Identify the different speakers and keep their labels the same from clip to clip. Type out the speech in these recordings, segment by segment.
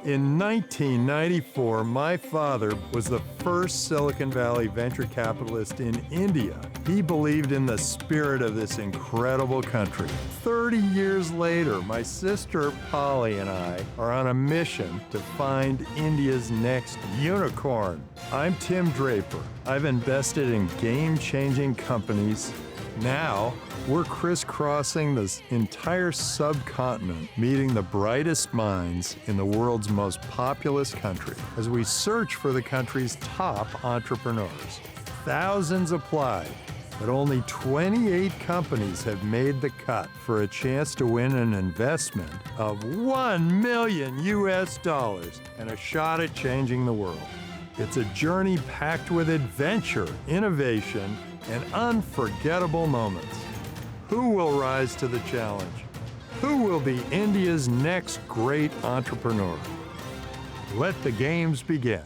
Speaker 1: In 1994, my father was the first Silicon Valley venture capitalist in India. He believed in the spirit of this incredible country. 30 years later, my sister Polly and I are on a mission to find India's next unicorn. I'm Tim Draper. I've invested in game-changing companies. Now, we're crisscrossing this entire subcontinent, meeting the brightest minds in the world's most populous country as we search for the country's top entrepreneurs. Thousands applied, but only 28 companies have made the cut for a chance to win an investment of $1 million and a shot at changing the world. It's a journey packed with adventure, innovation, and unforgettable moments. Who will rise to the challenge? Who will be India's next great entrepreneur? Let the games begin.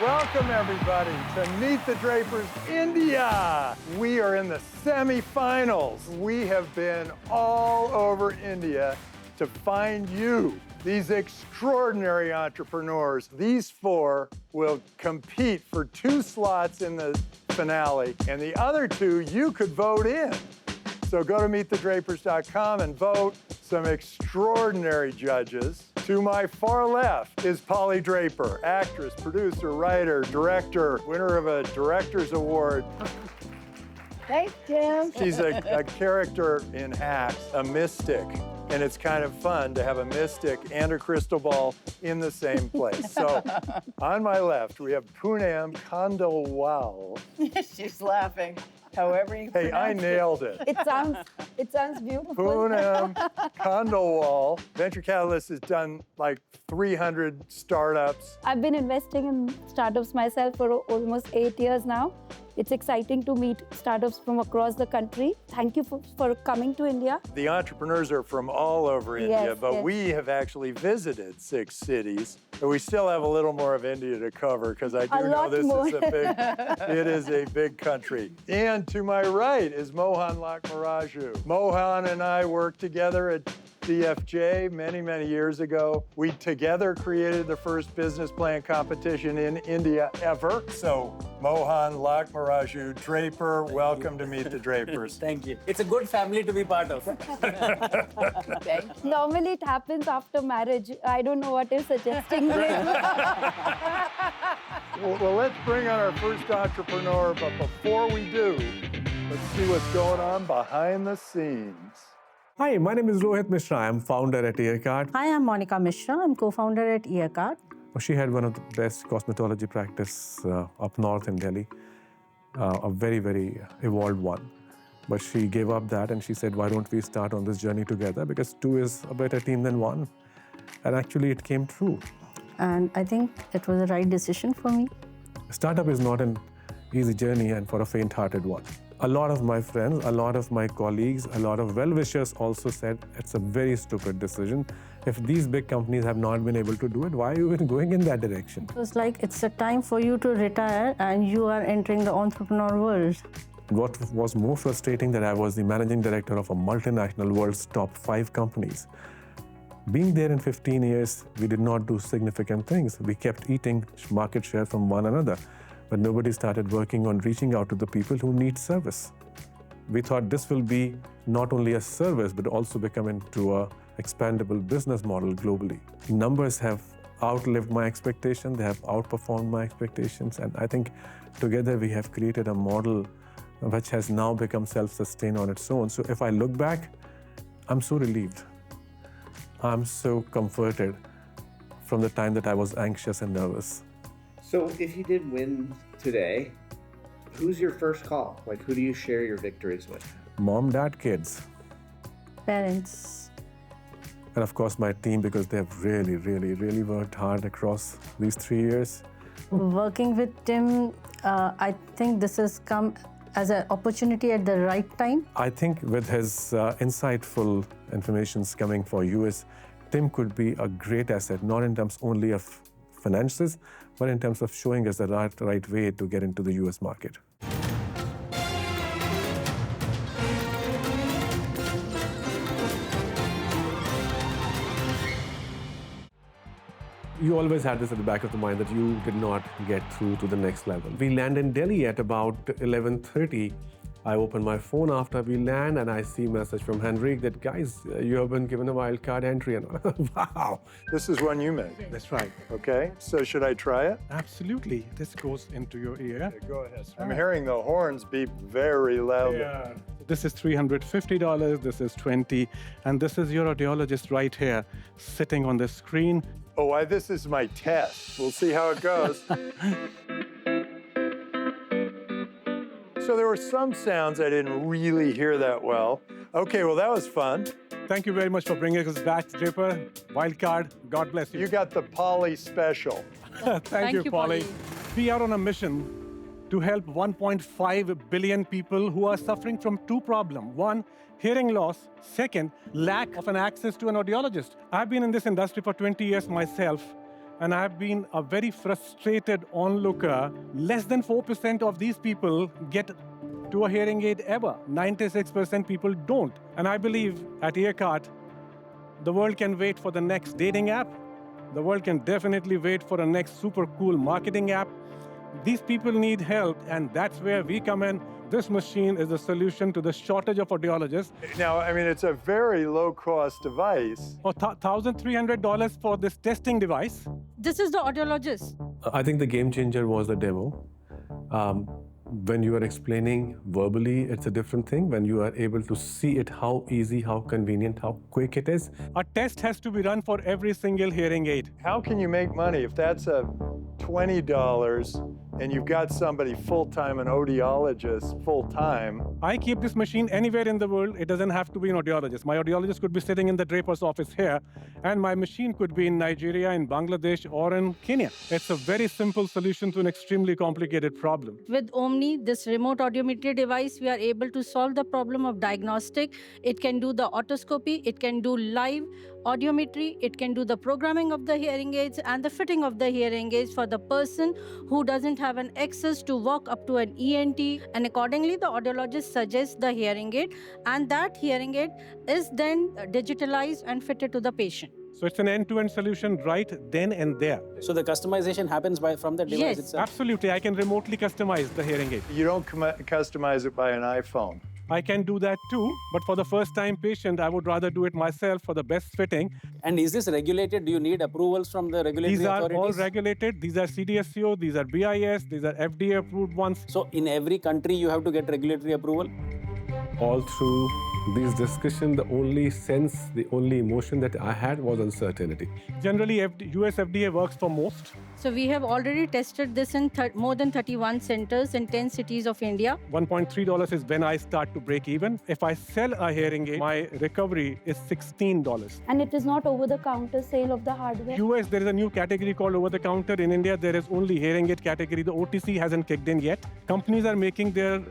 Speaker 1: Welcome, everybody, to Meet the Drapers India. We are in the semifinals. We have been all over India to find you, these extraordinary entrepreneurs. These four will compete for 2 slots in the finale, and the other 2 you could vote in. So go to meetthedrapers.com and vote. Some extraordinary judges. To my far left is Polly Draper, actress, producer, writer, director, winner of a Director's Award.
Speaker 2: Thanks, Tim.
Speaker 1: She's a character in Hacks, a mystic. And it's kind of fun to have a mystic and a crystal ball in the same place. So on my left, we have Poonam Khandelwal.
Speaker 2: She's laughing. However you
Speaker 1: Hey, I nailed it.
Speaker 2: It sounds beautiful.
Speaker 1: Poonam Khandelwal. Venture Catalyst has done like 300 startups.
Speaker 3: I've been investing in startups myself for almost 8 years now. It's exciting to meet startups from across the country. Thank you for coming to India.
Speaker 1: The entrepreneurs are from all over India,
Speaker 3: Yes,
Speaker 1: but
Speaker 3: yes.
Speaker 1: we have actually visited 6 cities. But we still have a little more of India to cover because I do know
Speaker 3: lot
Speaker 1: this
Speaker 3: more.
Speaker 1: is it is a big country. And to my right is Mohan Lakmaraju. Mohan and I worked together at DFJ many, many years ago. We together created the first business plan competition in India ever. So Mohan Lakmaraju, Draper, welcome to Meet the Drapers.
Speaker 4: Thank you. It's a good family to be part of.
Speaker 3: Normally it happens after marriage. I don't know what you're suggesting.
Speaker 1: Well, let's bring on our first entrepreneur, but before we do, let's see what's going on behind the scenes.
Speaker 5: Hi, my name is Rohit Mishra. I'm founder at EarKart.
Speaker 6: Hi, I'm Monica Mishra. I'm co-founder at EarKart.
Speaker 5: She had one of the best cosmetology practice up north in Delhi, a very, very evolved one. But she gave up that and she said, why don't we start on this journey together? Because 2 is a better team than 1. And actually it came true.
Speaker 6: And I think it was the right decision for me.
Speaker 5: Startup is not an easy journey and for a faint-hearted one. A lot of my friends, a lot of my colleagues, a lot of well-wishers also said it's a very stupid decision. If these big companies have not been able to do it, why are you even going in that direction?
Speaker 6: It was like it's a time for you to retire and you are entering the entrepreneur world.
Speaker 5: What was more frustrating that I was the managing director of a multinational world's top 5 companies. Being there in 15 years, we did not do significant things. We kept eating market share from one another. But nobody started working on reaching out to the people who need service. We thought this will be not only a service, but also become into an expandable business model globally. Numbers have outlived my expectations, they have outperformed my expectations, and I think together we have created a model which has now become self-sustained on its own. So if I look back, I'm so relieved. I'm so comforted from the time that I was anxious and nervous.
Speaker 7: So if you did win today, who's your first call? Like, who do you share your victories with?
Speaker 5: Mom, dad, kids.
Speaker 6: Parents.
Speaker 5: And of course my team, because they have really, really, really worked hard across these 3 years.
Speaker 6: Working with Tim, I think this has come as an opportunity at the right time.
Speaker 5: I think with his insightful information coming for US, Tim could be a great asset, not in terms only of finances, but in terms of showing us the right way to get into the US market. You always had this at the back of the mind that you did not get through to the next level. We land in Delhi at about 11:30. I open my phone after we land and I see a message from Henrik that, guys, you have been given a wildcard entry. And wow.
Speaker 1: This is one you made.
Speaker 8: That's right.
Speaker 1: Okay, so should I try it?
Speaker 8: Absolutely. This goes into your ear.
Speaker 1: Go ahead. I'm hearing the horns beep very loudly.
Speaker 8: Yeah. This is $350, this is $20, and this is your audiologist right here, sitting on the screen.
Speaker 1: Oh, this is my test. We'll see how it goes. So there were some sounds I didn't really hear that well. Okay, well, that was fun.
Speaker 8: Thank you very much for bringing us back, Draper. Wildcard, God bless you.
Speaker 1: You got the Polly special.
Speaker 8: Thank you, Polly. We are on a mission to help 1.5 billion people who are suffering from two problems. One, hearing loss. Second, lack of an access to an audiologist. I've been in this industry for 20 years myself, and I've been a very frustrated onlooker. Less than 4% of these people get to a hearing aid ever. 96% people don't. And I believe at EarKart, the world can wait for the next dating app. The world can definitely wait for the next super cool marketing app. These people need help, and that's where we come in. This machine is the solution to the shortage of audiologists.
Speaker 1: Now, I mean, it's a very low-cost device.
Speaker 8: $1,300 for this testing device.
Speaker 6: This is the audiologist.
Speaker 5: I think the game changer was the demo. When you are explaining verbally, it's a different thing. When you are able to see it, how easy, how convenient, how quick it is.
Speaker 8: A test has to be run for every single hearing aid.
Speaker 1: How can you make money if that's a $20 and you've got somebody full-time, an audiologist full-time?
Speaker 8: I keep this machine anywhere in the world. It doesn't have to be an audiologist. My audiologist could be sitting in the Draper's office here, and my machine could be in Nigeria, in Bangladesh, or in Kenya. It's a very simple solution to an extremely complicated problem.
Speaker 6: With Omni, this remote audiometry device, we are able to solve the problem of diagnostic. It can do the otoscopy, it can do live audiometry, it can do the programming of the hearing aids and the fitting of the hearing aids for the person who doesn't have an access to walk up to an ENT. And accordingly, the audiologist suggests the hearing aid, and that hearing aid is then digitalized and fitted to the patient.
Speaker 8: So it's an end-to-end solution right then and there.
Speaker 4: So the customization happens from the device
Speaker 6: Yes.
Speaker 4: itself?
Speaker 8: Absolutely, I can remotely customize the hearing aid.
Speaker 1: You don't customize it by an iPhone.
Speaker 8: I can do that too, but for the first-time patient, I would rather do it myself for the best fitting.
Speaker 4: And is this regulated? Do you need approvals from the regulatory
Speaker 8: These are
Speaker 4: authorities?
Speaker 8: all regulated. These are CDSCO, these are BIS, these are FDA-approved ones.
Speaker 4: So in every country, you have to get regulatory approval?
Speaker 5: All through this discussion, the only sense, the only emotion that I had was uncertainty.
Speaker 8: Generally, US FDA works for most.
Speaker 6: So we have already tested this in more than 31 centers in 10 cities of India.
Speaker 8: $1.3 is when I start to break even. If I sell a hearing aid, my recovery is $16.
Speaker 3: And it is not over-the-counter sale of the hardware.
Speaker 8: US, there is a new category called over-the-counter. In India, there is only hearing aid category. The OTC hasn't kicked in yet. Companies are making their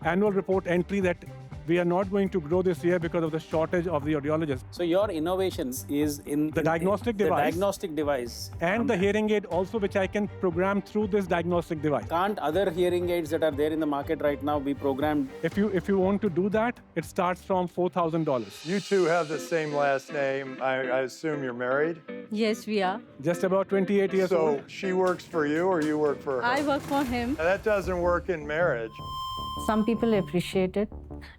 Speaker 8: annual report entry that we are not going to grow this year because of the shortage of the audiologists.
Speaker 4: So your innovations is in
Speaker 8: The diagnostic device.
Speaker 4: The diagnostic device.
Speaker 8: And the hearing aid also, which I can program through this diagnostic device.
Speaker 4: Can't other hearing aids that are there in the market right now be programmed?
Speaker 8: If you want to do that, it starts from $4,000.
Speaker 1: You two have the same last name. I assume you're married?
Speaker 6: Yes, we are.
Speaker 8: Just about 28 years old.
Speaker 1: So she works for you or you work for her?
Speaker 6: I work for him.
Speaker 1: Now, that doesn't work in marriage.
Speaker 6: Some people appreciate it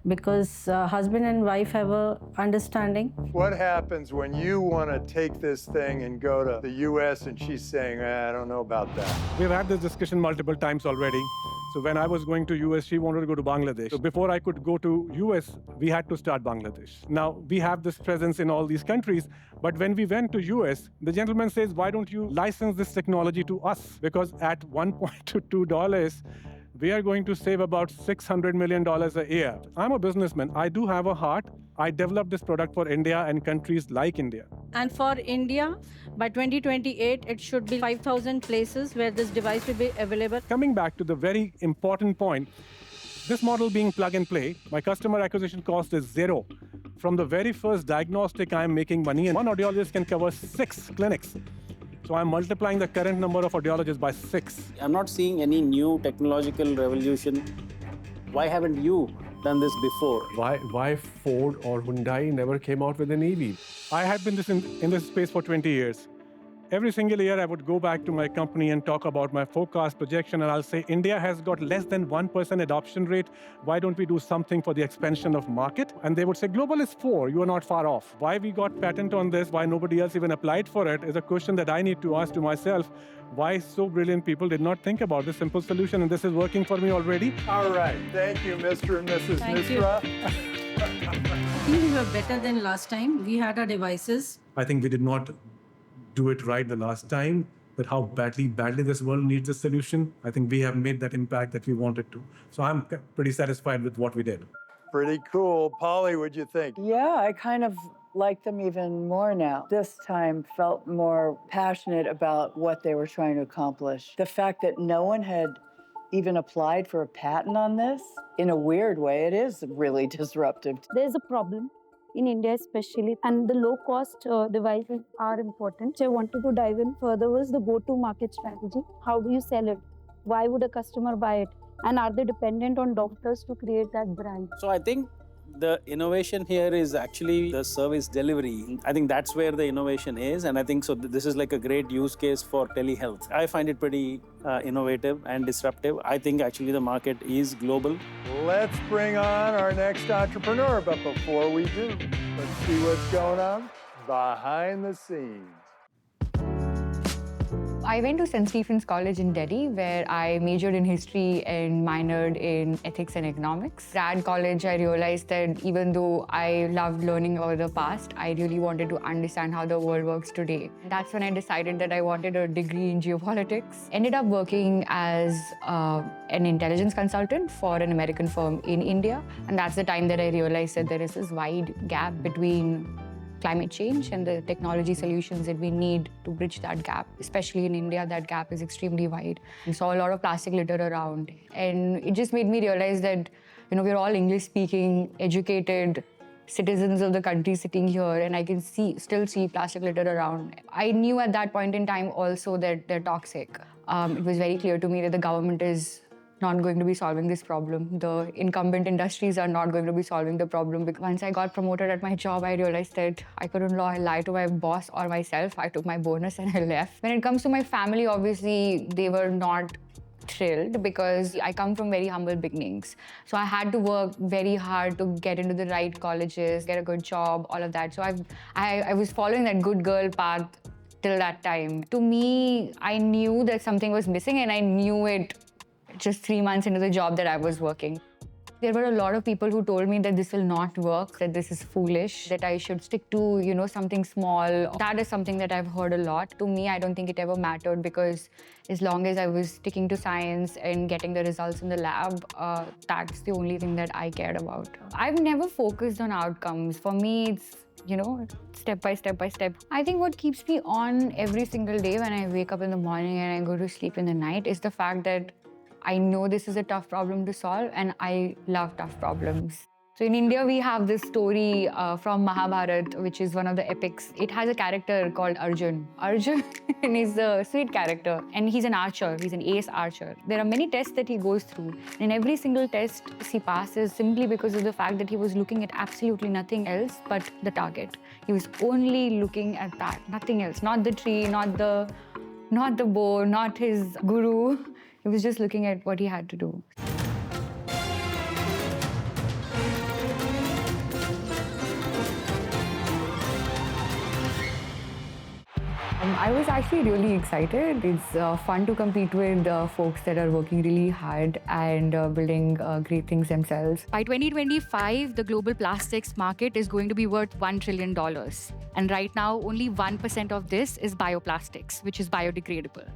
Speaker 6: because husband and wife have a understanding.
Speaker 1: What happens when you want to take this thing and go to the US and she's saying, I don't know about that?
Speaker 8: We've had this discussion multiple times already. So when I was going to US, she wanted to go to Bangladesh. So before I could go to US, we had to start Bangladesh. Now, we have this presence in all these countries, but when we went to US, the gentleman says, why don't you license this technology to us? Because at $1.2, we are going to save about $600 million a year. I'm a businessman. I do have a heart. I developed this product for India and countries like India.
Speaker 6: And for India, by 2028, it should be 5,000 places where this device will be available.
Speaker 8: Coming back to the very important point, this model being plug and play, my customer acquisition cost is zero. From the very first diagnostic, I'm making money, and one audiologist can cover 6 clinics. So I'm multiplying the current number of audiologists by 6.
Speaker 4: I'm not seeing any new technological revolution. Why haven't you done this before?
Speaker 5: Why Ford or Hyundai never came out with an EV?
Speaker 8: I have been in this space for 20 years. Every single year, I would go back to my company and talk about my forecast projection, and I'll say, India has got less than 1% adoption rate. Why don't we do something for the expansion of market? And they would say, global is 4, you are not far off. Why we got patent on this, why nobody else even applied for it, is a question that I need to ask to myself. Why so brilliant people did not think about this simple solution, and this is working for me already.
Speaker 1: All right. Thank you, Mr. and Mrs.
Speaker 6: Thank you.
Speaker 1: Misra.
Speaker 6: I think we were better than last time. We had our devices.
Speaker 5: I think we did not do it right the last time, but how badly this world needs a solution. I think we have made that impact that we wanted to. So I'm pretty satisfied with what we did.
Speaker 1: Pretty cool. Polly, what'd you think?
Speaker 2: Yeah, I kind of like them even more now. This time felt more passionate about what they were trying to accomplish. The fact that no one had even applied for a patent on this, in a weird way, it is really disruptive.
Speaker 3: There's a problem in India especially, and the low-cost devices are important. So I wanted to dive in further was the go-to-market strategy. How do you sell it? Why would a customer buy it? And are they dependent on doctors to create that brand?
Speaker 4: So I think the innovation here is actually the service delivery. I think that's where the innovation is, and I think so this is like a great use case for telehealth. I find it pretty innovative and disruptive. I think actually the market is global.
Speaker 1: Let's bring on our next entrepreneur, but before we do, let's see what's going on behind the scenes.
Speaker 9: I went to St. Stephen's College in Delhi, where I majored in history and minored in ethics and economics. At college, I realized that even though I loved learning about the past, I really wanted to understand how the world works today. That's when I decided that I wanted a degree in geopolitics. Ended up working as an intelligence consultant for an American firm in India. And that's the time that I realized that there is this wide gap between climate change and the technology solutions that we need to bridge that gap. Especially in India, that gap is extremely wide. I saw a lot of plastic litter around. And it just made me realize that, we're all English-speaking, educated citizens of the country sitting here, and I can still see plastic litter around. I knew at that point in time also that they're toxic. It was very clear to me that the government is not going to be solving this problem. The incumbent industries are not going to be solving the problem. Because once I got promoted at my job, I realized that I couldn't lie to my boss or myself. I took my bonus and I left. When it comes to my family, obviously, they were not thrilled because I come from very humble beginnings. So I had to work very hard to get into the right colleges, get a good job, all of that. So I was following that good girl path till that time. To me, I knew that something was missing, and I knew it just 3 months into the job that I was working. There were a lot of people who told me that this will not work, that this is foolish, that I should stick to, something small. That is something that I've heard a lot. To me, I don't think it ever mattered, because as long as I was sticking to science and getting the results in the lab, that's the only thing that I cared about. I've never focused on outcomes. For me, it's step by step by step. I think what keeps me on every single day when I wake up in the morning and I go to sleep in the night is the fact that I know this is a tough problem to solve, and I love tough problems. So in India, we have this story from Mahabharata, which is one of the epics. It has a character called Arjun. Arjun is a sweet character, and he's an archer. He's an ace archer. There are many tests that he goes through. In every single test, he passes simply because of the fact that he was looking at absolutely nothing else but the target. He was only looking at that, nothing else. Not the tree, not the bow, not his guru. He was just looking at what he had to do. I was actually really excited. It's fun to compete with folks that are working really hard and building great things themselves. By 2025, the global plastics market is going to be worth $1 trillion. And right now, only 1% of this is bioplastics, which is biodegradable.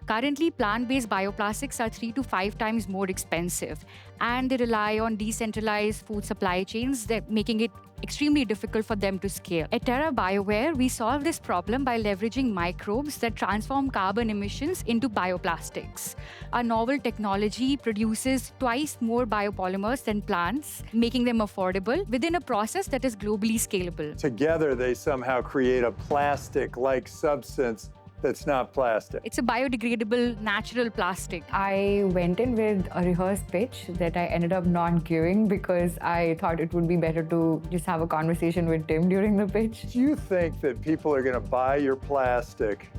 Speaker 9: Currently, plant-based bioplastics are 3 to 5 times more expensive, and they rely on decentralized food supply chains, making it extremely difficult for them to scale. At Terra Bioware, we solve this problem by leveraging microbes that transform carbon emissions into bioplastics. Our novel technology produces twice more biopolymers than plants, making them affordable within a process that is globally scalable.
Speaker 1: Together, they somehow create a plastic-like substance that's not plastic.
Speaker 9: It's a biodegradable, natural plastic. I went in with a rehearsed pitch that I ended up not giving because I thought it would be better to just have a conversation with Tim during the pitch.
Speaker 1: Do you think that people are going to buy your plastic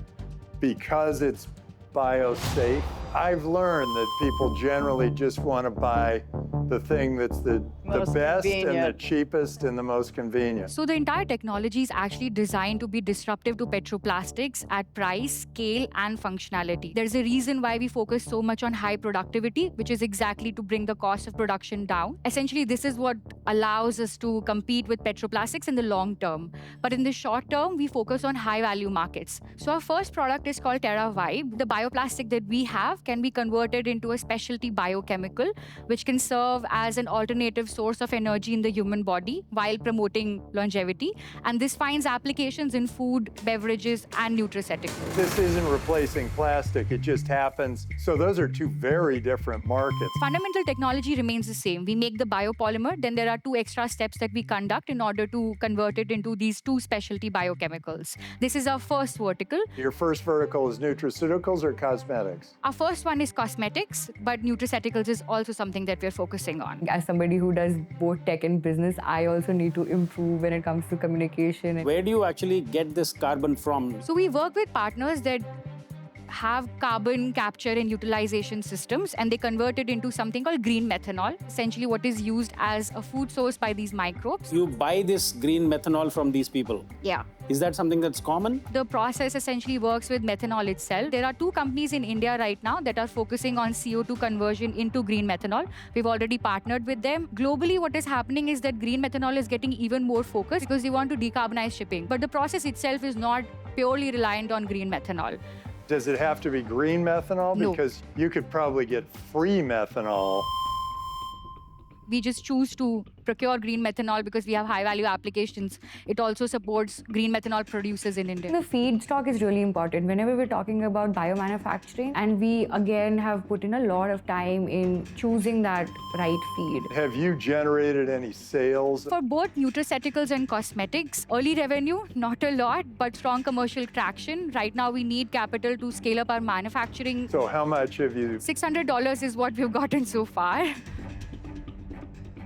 Speaker 1: because it's biosafe. I've learned that people generally just want to buy the thing that's the
Speaker 2: Most
Speaker 1: best and the
Speaker 2: convenient.
Speaker 1: cheapest and the most convenient.
Speaker 9: So the entire technology is actually designed to be disruptive to petroplastics at price, scale, and functionality. There's a reason why we focus so much on high productivity, which is exactly to bring the cost of production down. Essentially, this is what allows us to compete with petroplastics in the long term. But in the short term, we focus on high value markets. So our first product is called Terra Vibe. The bioplastic that we have can be converted into a specialty biochemical, which can serve as an alternative source of energy in the human body while promoting longevity. And this finds applications in food, beverages, and nutraceuticals.
Speaker 1: This isn't replacing plastic, it just happens. So those are two very different markets.
Speaker 9: Fundamental technology remains the same. We make the biopolymer, then there are 2 extra steps that we conduct in order to convert it into these 2 specialty biochemicals. This is our first vertical.
Speaker 1: Your first vertical is nutraceuticals or cosmetics?
Speaker 9: Our first one is cosmetics, but nutraceuticals is also something that we're focusing on.
Speaker 10: As somebody who does both tech and business, I also need to improve when it comes to communication.
Speaker 4: Where do you actually get this carbon from?
Speaker 9: So we work with partners that have carbon capture and utilization systems, and they convert it into something called green methanol, essentially what is used as a food source by these microbes.
Speaker 4: You buy this green methanol from these people.
Speaker 9: Yeah.
Speaker 4: Is that something that's common?
Speaker 9: The process essentially works with methanol itself. There are 2 companies in India right now that are focusing on CO2 conversion into green methanol. We've already partnered with them. Globally, what is happening is that green methanol is getting even more focused because they want to decarbonize shipping. But the process itself is not purely reliant on green methanol.
Speaker 1: Does it have to be green methanol?
Speaker 9: No.
Speaker 1: Because you could probably get free methanol.
Speaker 9: We just choose to procure green methanol because we have high value applications. It also supports green methanol producers in India.
Speaker 10: The feedstock is really important whenever we're talking about biomanufacturing, and we again have put in a lot of time in choosing that right feed.
Speaker 1: Have you generated any sales?
Speaker 9: For both nutraceuticals and cosmetics, early revenue, not a lot, but strong commercial traction. Right now, we need capital to scale up our manufacturing.
Speaker 1: So how much have you?
Speaker 9: $600 is what we've gotten so far.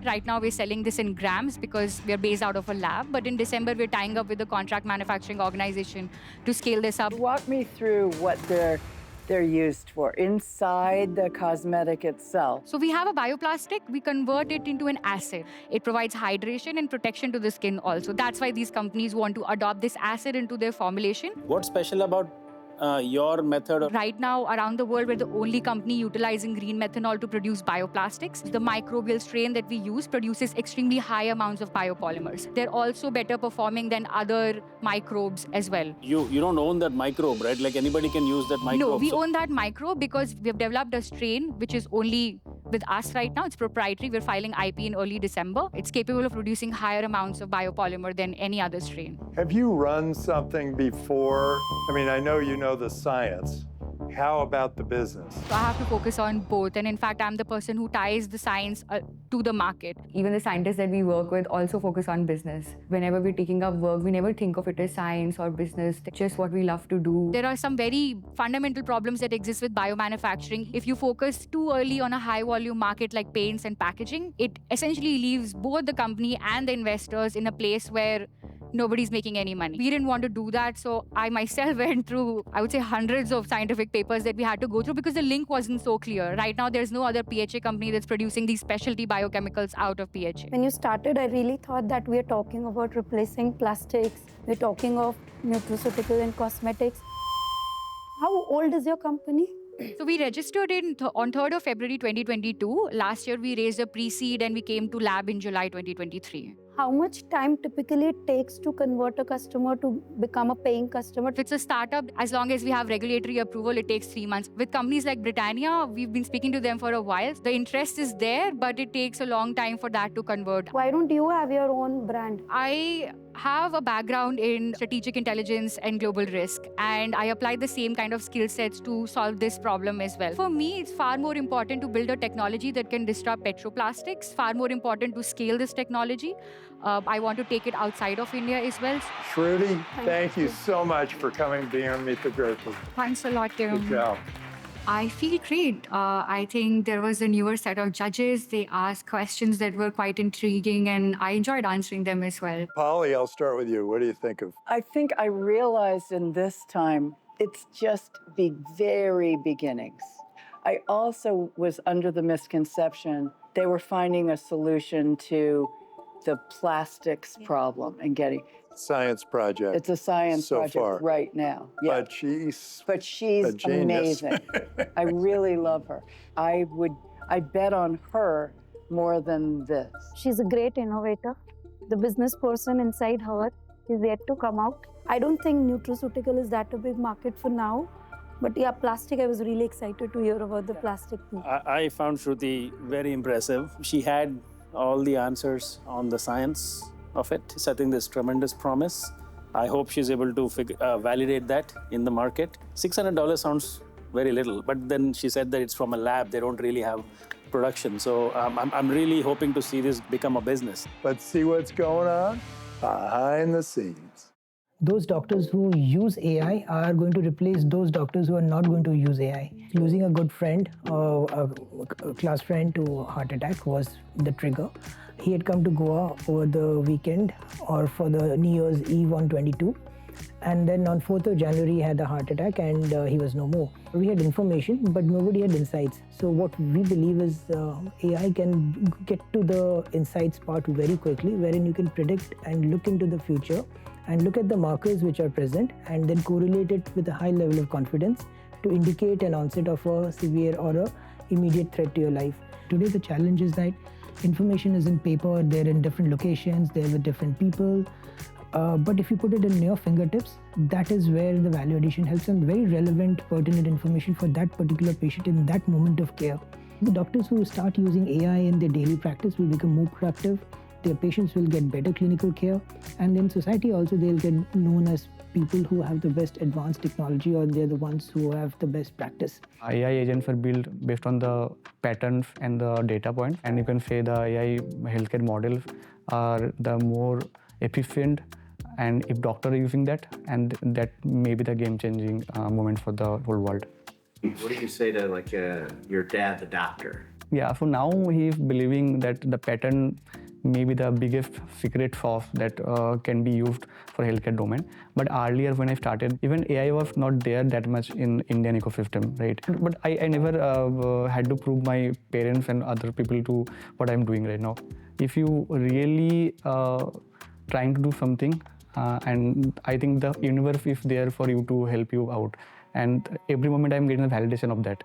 Speaker 9: Right now, we're selling this in grams because we're based out of a lab. But in December, we're tying up with a contract manufacturing organization to scale this up.
Speaker 2: Walk me through what they're used for inside the cosmetic itself.
Speaker 9: So we have a bioplastic, we convert it into an acid. It provides hydration and protection to the skin also. That's why these companies want to adopt this acid into their formulation.
Speaker 4: What's special about your method of...
Speaker 9: Right now, around the world, we're the only company utilizing green methanol to produce bioplastics. The microbial strain that we use produces extremely high amounts of biopolymers. They're also better performing than other microbes as well.
Speaker 4: You don't own that microbe, right? Like anybody can use that microbe.
Speaker 9: No, we own that microbe because we've developed a strain which is only with us right now. It's proprietary. We're filing IP in early December. It's capable of producing higher amounts of biopolymer than any other strain.
Speaker 1: Have you run something before? I mean, I know you know the science. How about the business?
Speaker 9: So I have to focus on both. And in fact, I'm the person who ties the science to the market.
Speaker 10: Even the scientists that we work with also focus on business. Whenever we're taking up work, we never think of it as science or business, it's just what we love to do.
Speaker 9: There are some very fundamental problems that exist with biomanufacturing. If you focus too early on a high volume market like paints and packaging, it essentially leaves both the company and the investors in a place where nobody's making any money. We didn't want to do that, so I myself went through, I would say, hundreds of scientific papers that we had to go through because the link wasn't so clear. Right now, there's no other PHA company that's producing these specialty biochemicals out of PHA.
Speaker 3: When you started, I really thought that we are talking about replacing plastics. We're talking of nutraceutical and cosmetics. How old is your company?
Speaker 9: So we registered on 3rd of February 2022. Last year, we raised a pre-seed and we came to lab in July 2023.
Speaker 3: How much time typically it takes to convert a customer to become a paying customer?
Speaker 9: If it's a startup, as long as we have regulatory approval, it takes 3 months. With companies like Britannia, we've been speaking to them for a while. The interest is there, but it takes a long time for that to convert.
Speaker 3: Why don't you have your own brand?
Speaker 9: I have a background in strategic intelligence and global risk, and I applied the same kind of skill sets to solve this problem as well. For me, it's far more important to build a technology that can disrupt petroplastics, far more important to scale this technology. I want to take it outside of India as well.
Speaker 1: Shruti, thank you so much for coming and being on Meet the Drapers.
Speaker 9: Thanks a lot, Tim.
Speaker 1: Good job.
Speaker 9: I feel great. I think there was a newer set of judges. They asked questions that were quite intriguing, and I enjoyed answering them as well.
Speaker 1: Polly, I'll start with you. What do you think of?
Speaker 2: I think I realized in this time It's just the very beginnings. I also was under the misconception they were finding a solution to the plastics problem and getting.
Speaker 1: Science project.
Speaker 2: It's a science
Speaker 1: so
Speaker 2: project
Speaker 1: far.
Speaker 2: right now. Yeah.
Speaker 1: But
Speaker 2: she's
Speaker 1: a genius.
Speaker 2: amazing. I really love her. I bet on her more than this.
Speaker 3: She's a great innovator. The business person inside her is yet to come out. I don't think nutraceutical is that a big market for now. But yeah, plastic, I was really excited to hear about the plastic thing.
Speaker 4: I found Shruti very impressive. She had all the answers on the science of it. So I think there's tremendous promise. I hope she's able to validate that in the market. $600 sounds very little, but then she said that it's from a lab. They don't really have production. So I'm really hoping to see this become a business.
Speaker 1: But see what's going on behind the scenes.
Speaker 11: Those doctors who use AI are going to replace those doctors who are not going to use AI. Losing a good friend, a class friend to a heart attack was the trigger. He had come to Goa over the weekend or for the New Year's Eve on 22. And then on 4th of January, he had a heart attack and he was no more. We had information, but nobody had insights. So what we believe is AI can get to the insights part very quickly, wherein you can predict and look into the future and look at the markers which are present and then correlate it with a high level of confidence to indicate an onset of a severe or a immediate threat to your life. Today, the challenge is that information is in paper, they're in different locations, they're with different people. But if you put it in your fingertips, that is where the value addition helps and very relevant, pertinent information for that particular patient in that moment of care. The doctors who start using AI in their daily practice will become more productive, their patients will get better clinical care, and in society also they'll get known as people who have the best advanced technology or they're the ones who have the best practice.
Speaker 12: AI agents are built based on the patterns and the data points, and you can say the AI healthcare models are the more efficient, and if doctors are using that, and that may be the game-changing moment for the whole world.
Speaker 7: What do you say to like your dad, the doctor?
Speaker 12: Yeah, so now he's believing that the pattern may be the biggest secret sauce that can be used for healthcare domain. But earlier when I started, even AI was not there that much in Indian ecosystem, right? But I never had to prove my parents and other people to what I'm doing right now. If you really trying to do something, and I think the universe is there for you to help you out. And every moment I'm getting a validation of that.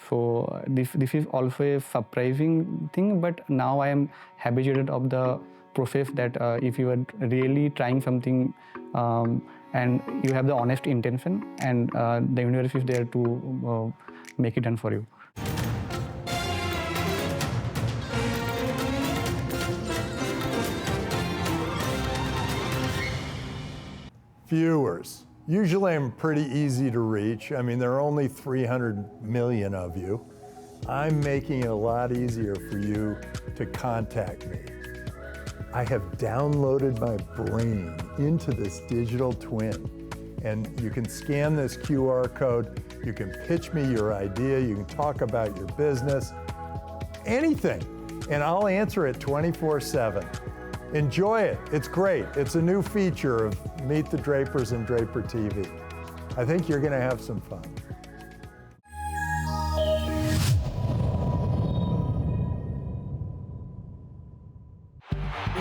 Speaker 12: So this is also a surprising thing, but now I am habituated of the process that if you are really trying something and you have the honest intention, and the universe is there to make it done for you.
Speaker 1: Viewers. Usually I'm pretty easy to reach. I mean, there are only 300 million of you. I'm making it a lot easier for you to contact me. I have downloaded my brain into this digital twin, and you can scan this QR code, you can pitch me your idea, you can talk about your business, anything, and I'll answer it 24/7. Enjoy it, it's great. It's a new feature of Meet the Drapers and DraperTV. I think you're gonna have some fun.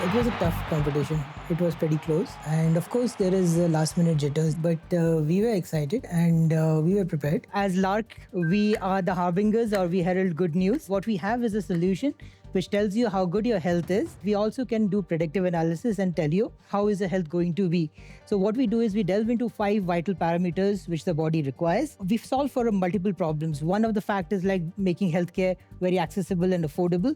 Speaker 11: It was a tough competition. It was pretty close. And of course, there is last minute jitters, but we were excited and we were prepared. As Lark, we are the harbingers or we herald good news. What we have is a solution which tells you how good your health is. We also can do predictive analysis and tell you how is the health going to be. So what we do is we delve into 5 vital parameters which the body requires. We've solved for multiple problems. One of the factors like making healthcare very accessible and affordable.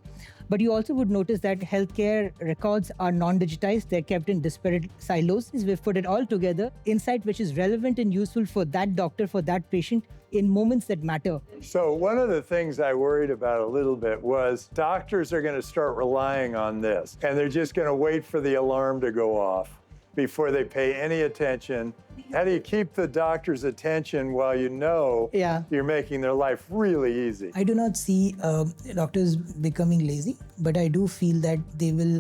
Speaker 11: But you also would notice that healthcare records are non-digitized. They're kept in disparate silos. We've put it all together, insight which is relevant and useful for that doctor, for that patient, in moments that matter.
Speaker 1: So one of the things I worried about a little bit was doctors are going to start relying on this, and they're just going to wait for the alarm to go off. before they pay any attention? How do you keep the doctor's attention while you know you're making their life really easy?
Speaker 11: I do not see doctors becoming lazy, but I do feel that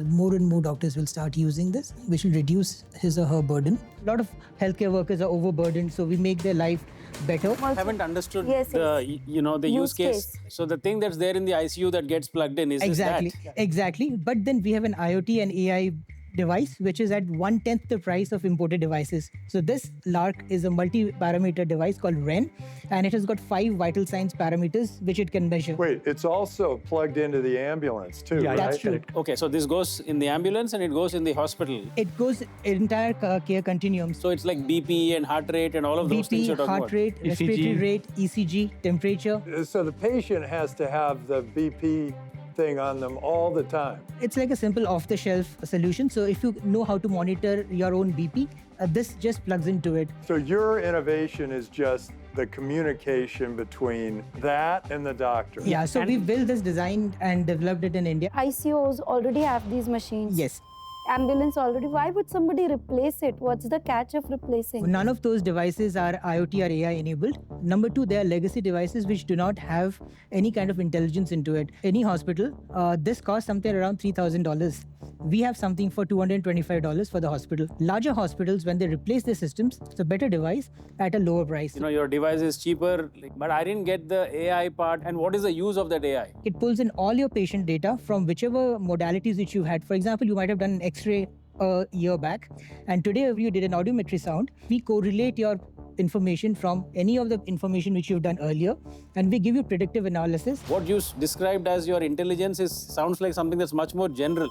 Speaker 11: more and more doctors will start using this, which will reduce his or her burden. A lot of healthcare workers are overburdened, so we make their life better.
Speaker 4: I haven't understood
Speaker 3: Yes,
Speaker 4: the use case. So the thing that's there in the ICU that gets plugged in is
Speaker 11: Exactly. But then we have an IoT and AI device, which is at 1/10 the price of imported devices. So this Lark is a multi-parameter device called REN, and it has got 5 vital signs parameters which it can measure.
Speaker 1: Wait, it's also plugged into the ambulance too, right?
Speaker 11: That's true.
Speaker 4: Okay, so this goes in the ambulance and it goes in the hospital.
Speaker 11: It goes entire care continuum.
Speaker 4: So it's like BP and heart rate and all of those things you're talking
Speaker 11: heart
Speaker 4: about.
Speaker 11: rate, respiratory rate, ECG, temperature.
Speaker 1: So the patient has to have the BP thing on them all the time.
Speaker 11: It's like a simple off-the-shelf solution. So if you know how to monitor your own BP, this just plugs into it.
Speaker 1: So your innovation is just the communication between that and the doctor.
Speaker 11: Yeah, so we built this, designed and developed it in India.
Speaker 3: ICOs already have these machines.
Speaker 11: Yes.
Speaker 3: Ambulance already. Why would somebody replace it? What's the catch of replacing?
Speaker 11: None of those devices are IoT or AI enabled. Number 2, they are legacy devices which do not have any kind of intelligence into it. Any hospital, this costs something around $3,000. We have something for $225 for the hospital. Larger hospitals, when they replace their systems, it's a better device at a lower price.
Speaker 4: Your device is cheaper, but I didn't get the AI part. And what is the use of that AI?
Speaker 11: It pulls in all your patient data from whichever modalities which you had. For example, you might have done an X-ray a year back, and today if you did an audiometry sound, we correlate your information from any of the information which you've done earlier, and we give you predictive analysis.
Speaker 4: What you described as your intelligence sounds like something that's much more general.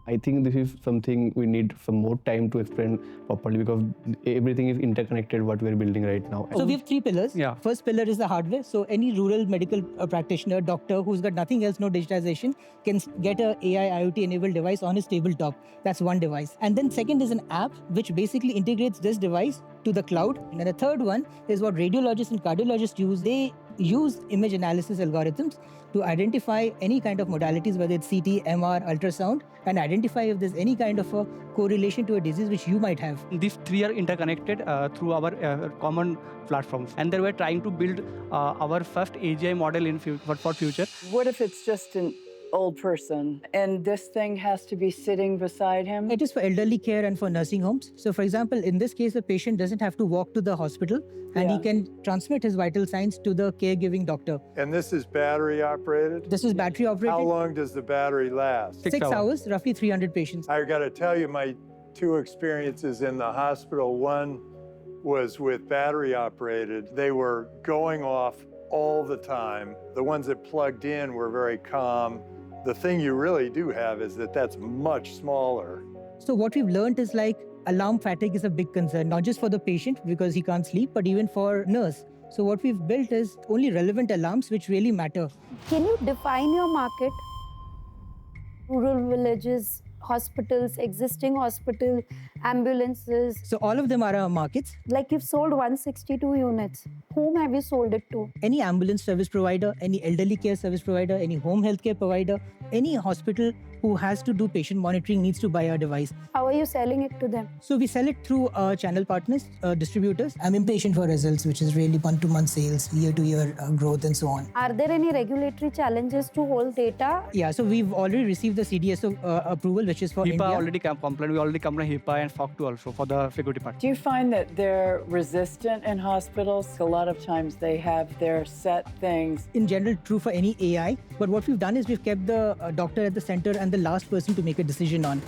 Speaker 12: I think this is something we need some more time to explain properly, because everything is interconnected what we're building right now.
Speaker 11: So we have 3 pillars. First pillar is the hardware. So any rural medical practitioner, doctor who's got nothing else, no digitization, can get a AI IoT enabled device on his tabletop. That's one device. And then second is an app which basically integrates this device to the cloud. And then the third one is what radiologists and cardiologists use. They use image analysis algorithms to identify any kind of modalities, whether it's CT, MR, ultrasound, and identify if there's any kind of a correlation to a disease which you might have.
Speaker 12: These 3 are interconnected through our common platforms, and then we're trying to build our first AGI model for future.
Speaker 2: What if it's just an old person and this thing has to be sitting beside him?
Speaker 11: It is for elderly care and for nursing homes. So for example, in this case, the patient doesn't have to walk to the hospital, and he can transmit his vital signs to the caregiving doctor.
Speaker 1: And this is battery operated?
Speaker 11: This is battery operated.
Speaker 1: How long does the battery last?
Speaker 11: 6 hours, roughly 300 patients.
Speaker 1: I got to tell you, my 2 experiences in the hospital, one was with battery operated. They were going off all the time. The ones that plugged in were very calm. The thing you really do have is that that's much smaller.
Speaker 11: So what we've learned is like alarm fatigue is a big concern, not just for the patient because he can't sleep, but even for nurse. So what we've built is only relevant alarms which really matter.
Speaker 3: Can you define your market? Rural villages, hospitals, existing hospital, ambulances.
Speaker 11: So all of them are our markets.
Speaker 3: Like you've sold 162 units. Whom have you sold it to?
Speaker 11: Any ambulance service provider, any elderly care service provider, any home health care provider, any hospital who has to do patient monitoring needs to buy our device.
Speaker 3: How are you selling it to them?
Speaker 11: So we sell it through channel partners, distributors. I'm impatient for results, which is really month-to-month sales, year-to-year growth, and so on.
Speaker 3: Are there any regulatory challenges to hold data?
Speaker 11: Yeah, so we've already received the CDSO approval, which is for
Speaker 12: HIPAA
Speaker 11: India.
Speaker 12: already compliant. We already compliant HIPAA and FOC2 also for the security part.
Speaker 2: Do you find that they're resistant in hospitals? A lot of times they have their set things.
Speaker 11: In general, true for any AI. But what we've done is we've kept the doctor at the center and the last person to make a decision on.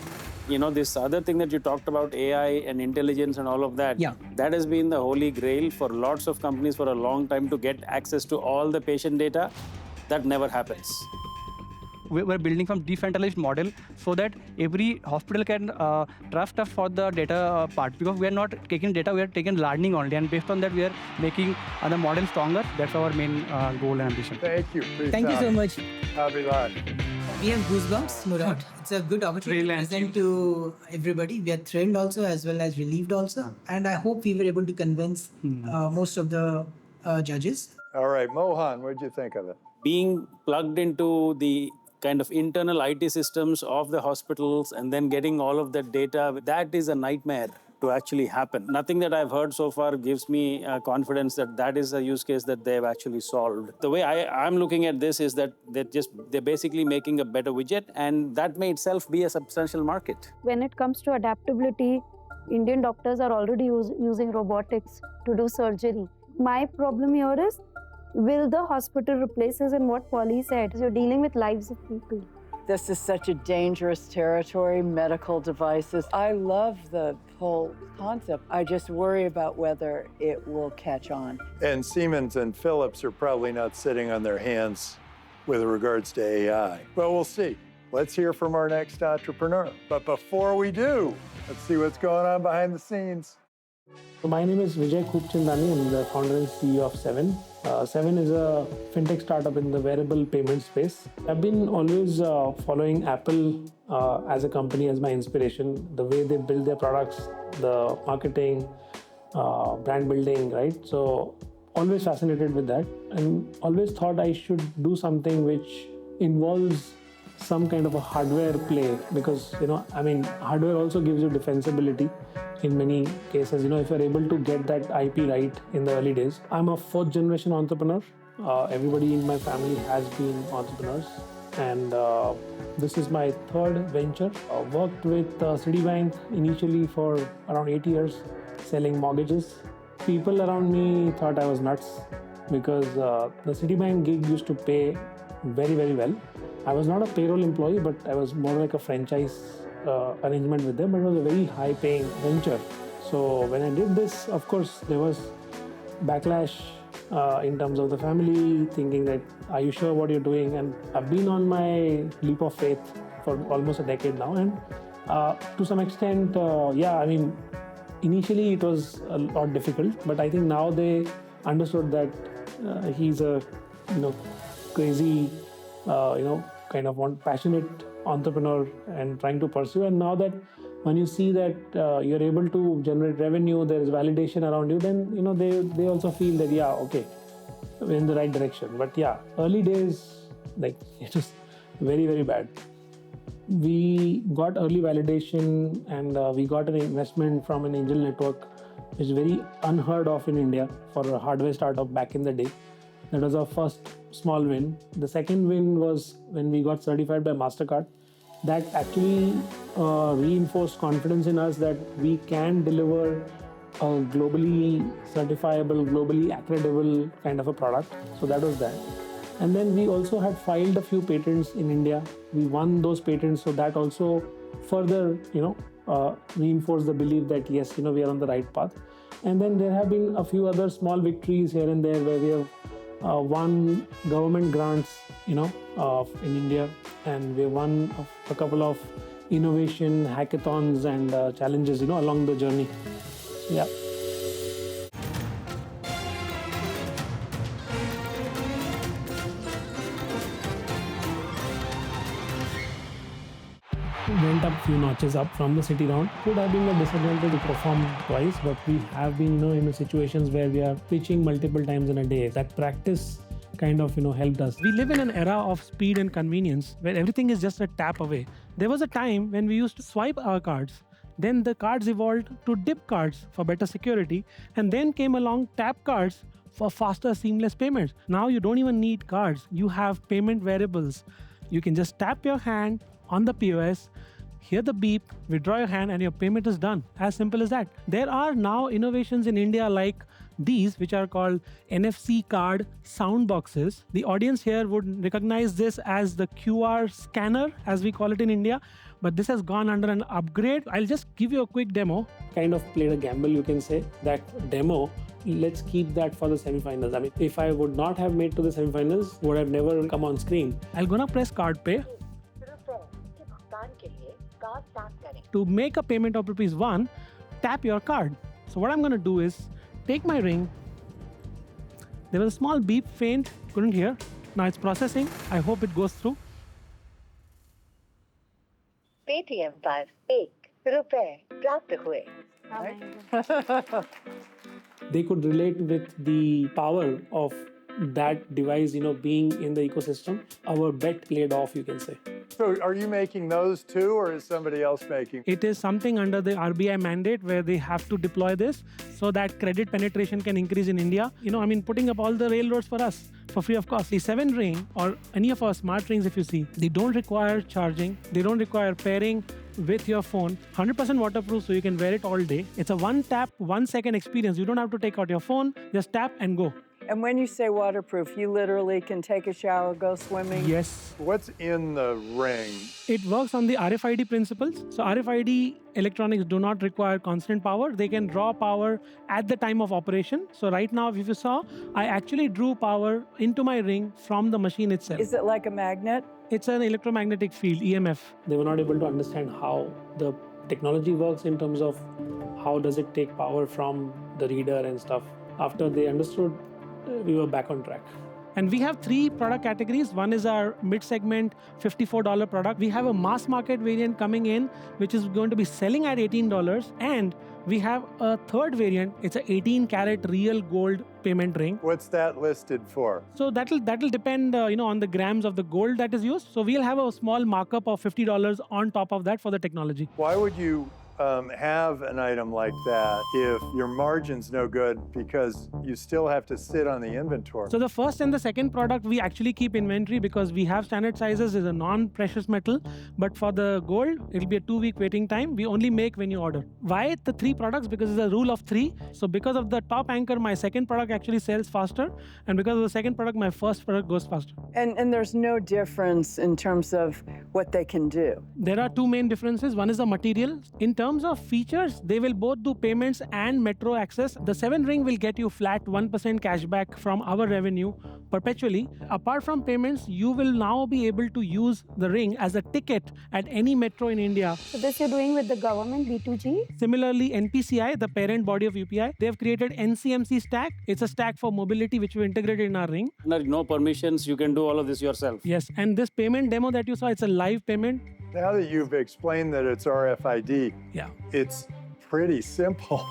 Speaker 4: This other thing that you talked about, AI and intelligence and all of that, that has been the holy grail for lots of companies for a long time to get access to all the patient data. That never happens.
Speaker 12: We're building from decentralized model so that every hospital can trust us for the data part, because we are not taking data, we are taking learning only, and based on that we are making the model stronger. That's our main goal and ambition.
Speaker 1: Thank you.
Speaker 11: Thank you so much.
Speaker 1: Happy luck.
Speaker 11: We have goosebumps, no doubt. It's a good opportunity to present to everybody. We are thrilled also, as well as relieved also. And I hope we were able to convince most of the judges.
Speaker 1: All right, Mohan, what did you think of it?
Speaker 4: Being plugged into the kind of internal IT systems of the hospitals and then getting all of that data, that is a nightmare to actually happen. Nothing that I've heard so far gives me confidence that that is a use case that they've actually solved. The way I'm looking at this is that they're basically making a better widget, and that may itself be a substantial market.
Speaker 3: When it comes to adaptability, Indian doctors are already using robotics to do surgery. My problem here is, will the hospital replace us? And what Polly said, you're dealing with lives of people.
Speaker 2: This is such a dangerous territory, medical devices. I love the whole concept. I just worry about whether it will catch on.
Speaker 1: And Siemens and Philips are probably not sitting on their hands with regards to AI. But we'll see. Let's hear from our next entrepreneur. But before we do, let's see what's going on behind the scenes.
Speaker 13: So my name is Vijay Khoopchandani. I'm the founder and CEO of Seven. Seven is a fintech startup in the wearable payment space. I've been always following Apple as a company as my inspiration. The way they build their products, the marketing, brand building, right? So always fascinated with that, and always thought I should do something which involves some kind of a hardware play, because hardware also gives you defensibility in many cases. If you're able to get that IP right in the early days. I'm a fourth generation entrepreneur. Everybody in my family has been entrepreneurs, and this is my third venture. Worked with Citibank initially for around 8 years, selling mortgages. People around me thought I was nuts because the Citibank gig used to pay very, very well. I was not a payroll employee, but I was more like a franchise arrangement with them, but it was a very high-paying venture. So when I did this, of course, there was backlash in terms of the family, thinking that, are you sure what you're doing? And I've been on my leap of faith for almost a decade now. And to some extent, initially it was a lot difficult, but I think now they understood that he's a crazy, kind of passionate entrepreneur and trying to pursue. And now that when you see that you're able to generate revenue, there is validation around you, then they also feel that okay, we're in the right direction. But early days, it was very, very bad. We got early validation, and we got an investment from an angel network, which is very unheard of in India for a hardware startup back in the day. That was our first small win. The second win was when we got certified by MasterCard. That actually reinforced confidence in us that we can deliver a globally certifiable, globally accreditable kind of a product. So that was that. And then we also had filed a few patents in India. We won those patents, so that also further, reinforced the belief that yes, we are on the right path. And then there have been a few other small victories here and there where we have won government grants, in India, and we won a couple of innovation hackathons and challenges, along the journey. Yeah. Went up few notches up from the city round. Could have been a disadvantage to perform twice, but we have been in situations where we are pitching multiple times in a day. That practice kind of helped us. We live in an era of speed and convenience where everything is just a tap away. There was a time when we used to swipe our cards. Then the cards evolved to dip cards for better security, and then came along tap cards for faster, seamless payments. Now you don't even need cards. You have payment variables. You can just tap your hand on the POS, hear the beep, withdraw your hand, and your payment is done. As simple as that. There are now innovations in India like these, which are called NFC card sound boxes. The audience here would recognize this as the QR scanner, as we call it in India, but this has gone under an upgrade. I'll just give you a quick demo. Kind of played a gamble, you can say. That demo, let's keep that for the semifinals. I mean, if I would not have made to the semifinals, would have never come on screen. I'm gonna press card pay. To make a payment of ₹1, tap your card. So what I'm going to do is take my ring. There was a small beep, faint, couldn't hear. Now it's processing. I hope it goes through.
Speaker 14: Paytm पर ₹1 प्राप्त हुए.
Speaker 13: They could relate with the power of that device, being in the ecosystem, our bet played off, you can say.
Speaker 1: So are you making those too, or is somebody else making?
Speaker 8: It is something under the RBI mandate where they have to deploy this so that credit penetration can increase in India. Putting up all the railroads for us for free of cost. The 7 ring or any of our smart rings, if you see, they don't require charging. They don't require pairing with your phone. 100% waterproof, so you can wear it all day. It's a 1 tap, 1 second experience. You don't have to take out your phone, just tap and go.
Speaker 2: And when you say waterproof, you literally can take a shower, go swimming?
Speaker 8: Yes.
Speaker 1: What's in the ring?
Speaker 8: It works on the RFID principles. So RFID electronics do not require constant power. They can draw power at the time of operation. So right now, if you saw, I actually drew power into my ring from the machine itself.
Speaker 2: Is it like a magnet?
Speaker 8: It's an electromagnetic field, EMF.
Speaker 13: They were not able to understand how the technology works in terms of how does it take power from the reader and stuff. After they understood, we were back on track.
Speaker 8: And we have 3 product categories. One is our mid-segment $54 product. We have a mass market variant coming in, which is going to be selling at $18. And we have a third variant. It's an 18-karat real gold payment ring.
Speaker 1: What's that listed for?
Speaker 8: So that'll depend, on the grams of the gold that is used. So we'll have a small markup of $50 on top of that for the technology.
Speaker 1: Why would you have an item like that if your margin's no good because you still have to sit on the inventory?
Speaker 8: So the first and the second product, we actually keep inventory because we have standard sizes. It's a non-precious metal. But for the gold, it'll be a 2-week waiting time. We only make when you order. Why the 3 products? Because it's a rule of 3. So because of the top anchor, my second product actually sells faster. And because of the second product, my first product goes faster.
Speaker 2: And there's no difference in terms of what they can do?
Speaker 8: There are 2 main differences. One is the material. In terms of features, they will both do payments and metro access. The 7 ring will get you flat 1% cashback from our revenue perpetually. Apart from payments, you will now be able to use the ring as a ticket at any metro in India.
Speaker 3: So this you're doing with the government, B2G?
Speaker 8: Similarly, NPCI, the parent body of UPI, they have created NCMC stack. It's a stack for mobility which we integrated in our ring.
Speaker 4: No permissions, you can do all of this yourself.
Speaker 8: Yes, and this payment demo that you saw, it's a live payment.
Speaker 1: Now that you've explained that it's RFID, it's pretty simple.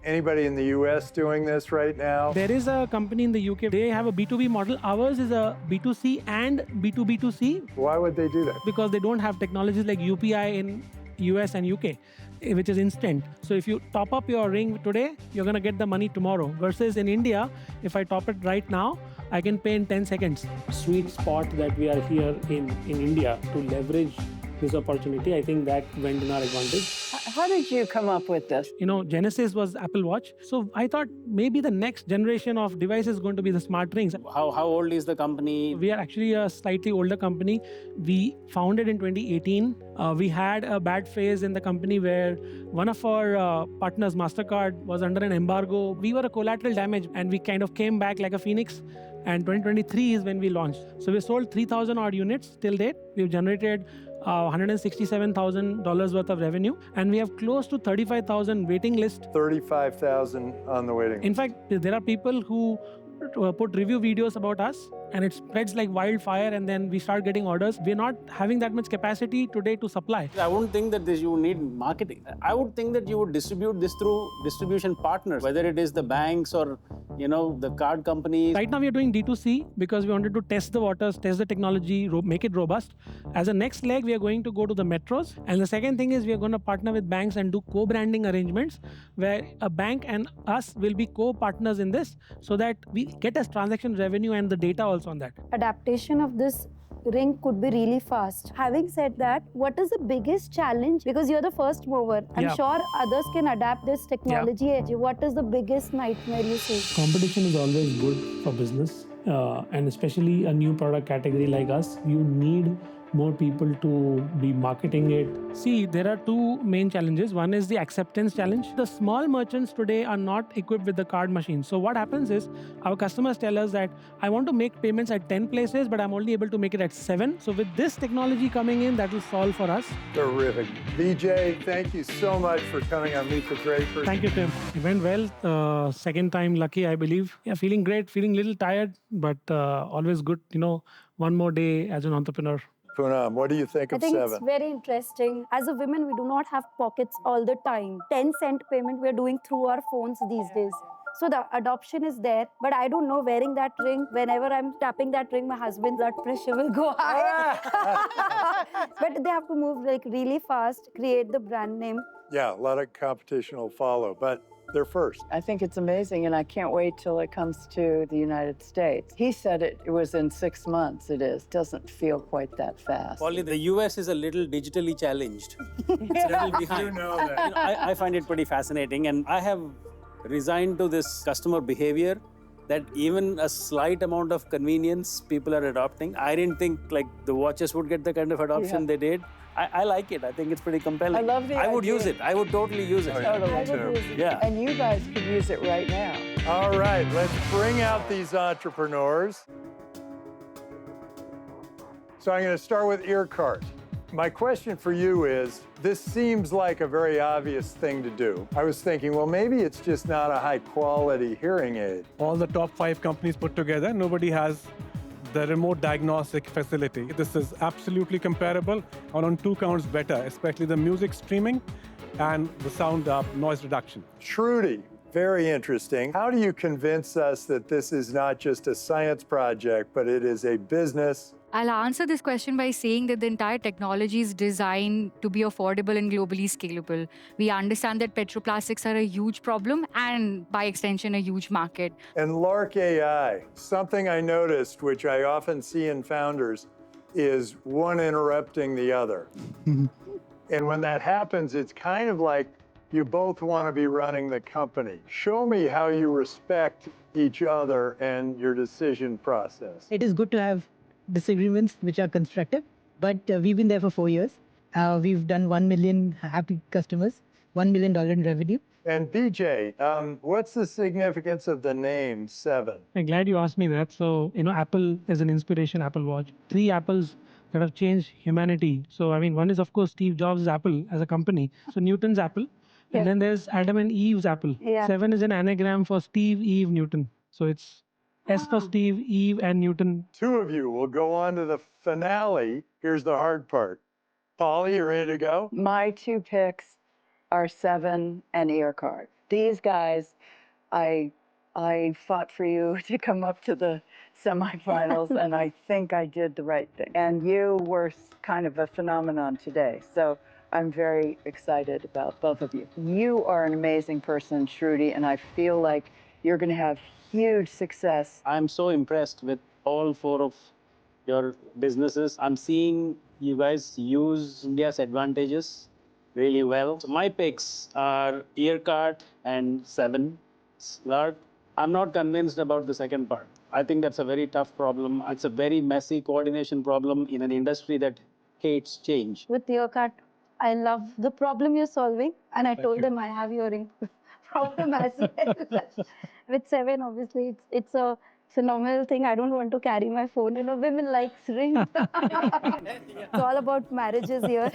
Speaker 1: Anybody in the US doing this right now?
Speaker 8: There is a company in the UK, they have a B2B model. Ours is a B2C and B2B2C.
Speaker 1: Why would they do that?
Speaker 8: Because they don't have technologies like UPI in US and UK, which is instant. So if you top up your ring today, you're going to get the money tomorrow. Versus in India, if I top it right now, I can pay in 10 seconds.
Speaker 13: Sweet spot that we are here in India to leverage this opportunity, I think that went in our advantage.
Speaker 2: How did you come up with this?
Speaker 8: Genesis was Apple Watch. So I thought maybe the next generation of devices is going to be the smart rings.
Speaker 4: How old is the company?
Speaker 8: We are actually a slightly older company. We founded in 2018. We had a bad phase in the company where one of our partners, MasterCard, was under an embargo. We were a collateral damage and we kind of came back like a phoenix. And 2023 is when we launched. So we sold 3,000 odd units till date. We've generated $167,000 worth of revenue, and we have close to 35,000 waiting list.
Speaker 1: 35,000 on the waiting list.
Speaker 8: In fact, there are people who put review videos about us, and it spreads like wildfire, and then we start getting orders. We're not having that much capacity today to supply.
Speaker 4: I wouldn't think that you need marketing. I would think that you would distribute this through distribution partners, whether it is the banks or the card companies.
Speaker 8: Right now we are doing D2C because we wanted to test the waters, test the technology, make it robust. As a next leg, we are going to go to the metros. And the second thing is we are going to partner with banks and do co-branding arrangements where a bank and us will be co-partners in this so that we get us transaction revenue and the data also on that.
Speaker 3: Adaptation of this ring could be really fast. Having said that, what is the biggest challenge? Because you're the first mover. I'm sure others can adapt this technology. What is the biggest nightmare you see?
Speaker 13: Competition is always good for business, and especially a new product category like us. You need more people to be marketing it.
Speaker 8: See, there are 2 main challenges. One is the acceptance challenge. The small merchants today are not equipped with the card machine. So what happens is our customers tell us that I want to make payments at 10 places, but I'm only able to make it at 7. So with this technology coming in, that will solve for us.
Speaker 1: Terrific. Vijay, thank you so much for coming on Meet the Drapers.
Speaker 8: Thank you, Tim. It went well. Second time lucky, I believe. Yeah, feeling great, feeling a little tired, but always good, one more day as an entrepreneur.
Speaker 1: Poonam, what do you think of 7?
Speaker 3: I think it's very interesting. As a woman, we do not have pockets all the time. 10-cent payment we are doing through our phones these days. So the adoption is there, but I don't know, wearing that ring, whenever I'm tapping that ring, my husband's blood pressure will go high. But they have to move like really fast, create the brand name.
Speaker 1: Yeah, a lot of competition will follow, but they're first.
Speaker 2: I think it's amazing, and I can't wait till it comes to the United States. He said it was in 6 months. It is. Doesn't feel quite that fast.
Speaker 4: Polly, the US is a little digitally challenged. It's a little behind.
Speaker 1: You know that.
Speaker 4: I find it pretty fascinating, and I have resigned to this customer behavior that even a slight amount of convenience people are adopting. I didn't think like the watches would get the kind of adoption they did. I like it. I think it's pretty compelling.
Speaker 2: I love the
Speaker 4: I would
Speaker 2: idea.
Speaker 4: use it. I would totally use it.
Speaker 2: Totally. I would use it.
Speaker 4: Yeah.
Speaker 2: And you guys could use it right now.
Speaker 1: All right, let's bring out these entrepreneurs. So I'm going to start with EarKart. My question for you is, this seems like a very obvious thing to do. I was thinking, well, maybe it's just not a high-quality hearing aid.
Speaker 8: All the top 5 companies put together, nobody has the remote diagnostic facility. This is absolutely comparable and on 2 counts better, especially the music streaming and the sound noise reduction.
Speaker 1: Shruti, very interesting. How do you convince us that this is not just a science project, but it is a business?
Speaker 9: I'll answer this question by saying that the entire technology is designed to be affordable and globally scalable. We understand that petroplastics are a huge problem and, by extension, a huge market.
Speaker 1: And Larkai, something I noticed, which I often see in founders, is one interrupting the other. And when that happens, it's kind of like you both want to be running the company. Show me how you respect each other and your decision process.
Speaker 11: It is good to have disagreements which are constructive, but we've been there for 4 years. We've done 1 million happy customers, $1 million in revenue.
Speaker 1: And BJ, what's the significance of the name 7?
Speaker 13: I'm glad you asked me that. So, Apple is an inspiration, Apple Watch. 3 apples that have changed humanity. So, one is, of course, Steve Jobs' Apple as a company. So, Newton's Apple. And then there's Adam and Eve's Apple. 7 is an anagram for Steve, Eve, Newton. So, it's S for Steve, Eve, and Newton.
Speaker 1: 2 of you will go on to the finale. Here's the hard part. Polly, you ready to go?
Speaker 2: My 2 picks are 7 and EarKart. These guys, I fought for you to come up to the semifinals, and I think I did the right thing. And you were kind of a phenomenon today, so I'm very excited about both of you. You are an amazing person, Shruti, and I feel like you're going to have huge success.
Speaker 4: I'm so impressed with all 4 of your businesses. I'm seeing you guys use India's advantages really well. So my picks are EarKart and 7. Lark, I'm not convinced about the second part. I think that's a very tough problem. It's a very messy coordination problem in an industry that hates change.
Speaker 3: With EarKart, I love the problem you're solving, and I told them I have hearing problem as well. With 7, obviously, it's a phenomenal thing. I don't want to carry my phone. Women like rings. It's all about marriages here.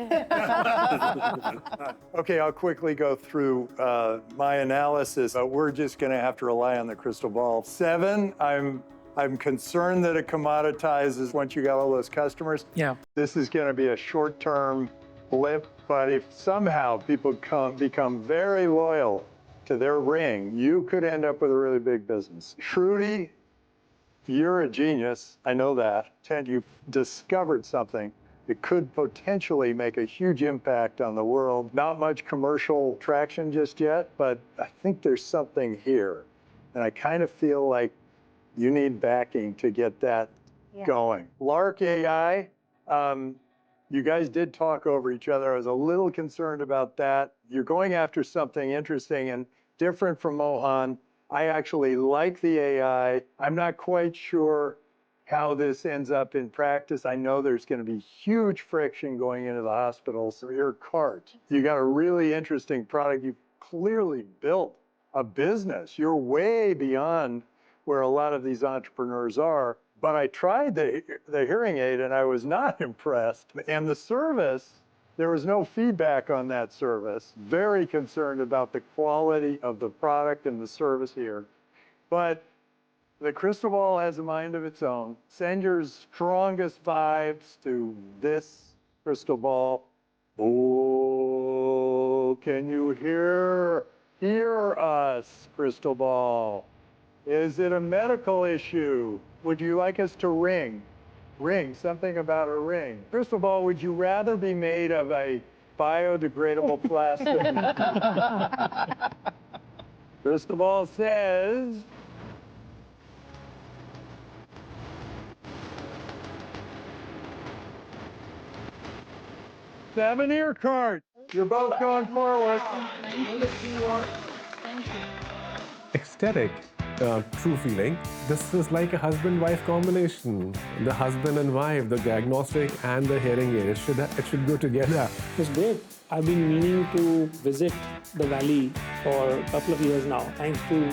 Speaker 1: Okay, I'll quickly go through my analysis. We're just going to have to rely on the crystal ball. 7, I'm concerned that it commoditizes once you got all those customers.
Speaker 13: Yeah.
Speaker 1: This is going to be a short-term blip, but if somehow people become very loyal to their ring, you could end up with a really big business. Shruti, you're a genius. I know that. Ted, you've discovered something that could potentially make a huge impact on the world. Not much commercial traction just yet, but I think there's something here. And I kind of feel like you need backing to get that going. Larkai, you guys did talk over each other. I was a little concerned about that. You're going after something interesting and different from Mohan. I actually like the AI. I'm not quite sure how this ends up in practice. I know there's going to be huge friction going into the hospitals. So EarKart, you got a really interesting product. You've clearly built a business. You're way beyond where a lot of these entrepreneurs are. But I tried the hearing aid and I was not impressed. And the service, there was no feedback on that service. Very concerned about the quality of the product and the service here. But the crystal ball has a mind of its own. Send your strongest vibes to this crystal ball. Oh, can you hear us? us, crystal ball? Is it a medical issue? Would you like us to ring? Ring, something about a ring. Crystal ball, would you rather be made of a biodegradable plastic? Crystal ball says... Seven EarKart. You're both going forward.
Speaker 5: Ecstatic, true feeling. This is like a husband-wife combination. The husband and wife, the diagnostic and the hearing aid, it should go together.
Speaker 13: It's great. I've been meaning to visit the Valley for a couple of years now, thanks to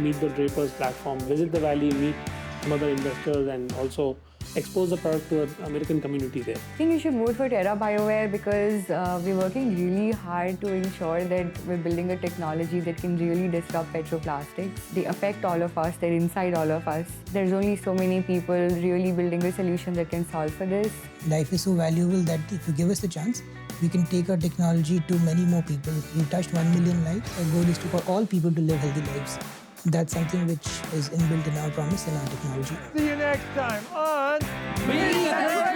Speaker 13: Meet the Drapers platform. Visit the Valley, meet some other investors, and also expose the product to the American community there.
Speaker 9: I think you should vote for Terra Bioware because we're working really hard to ensure that we're building a technology that can really disrupt petroplastics. They affect all of us, they're inside all of us. There's only so many people really building a solution that can solve for this.
Speaker 11: Life is so valuable that if you give us a chance, we can take our technology to many more people. We've touched 1 million lives. Our goal is for all people to live healthy lives. That's something which is inbuilt in our promise and our technology.
Speaker 1: See you next time on
Speaker 6: Meet the Drapers.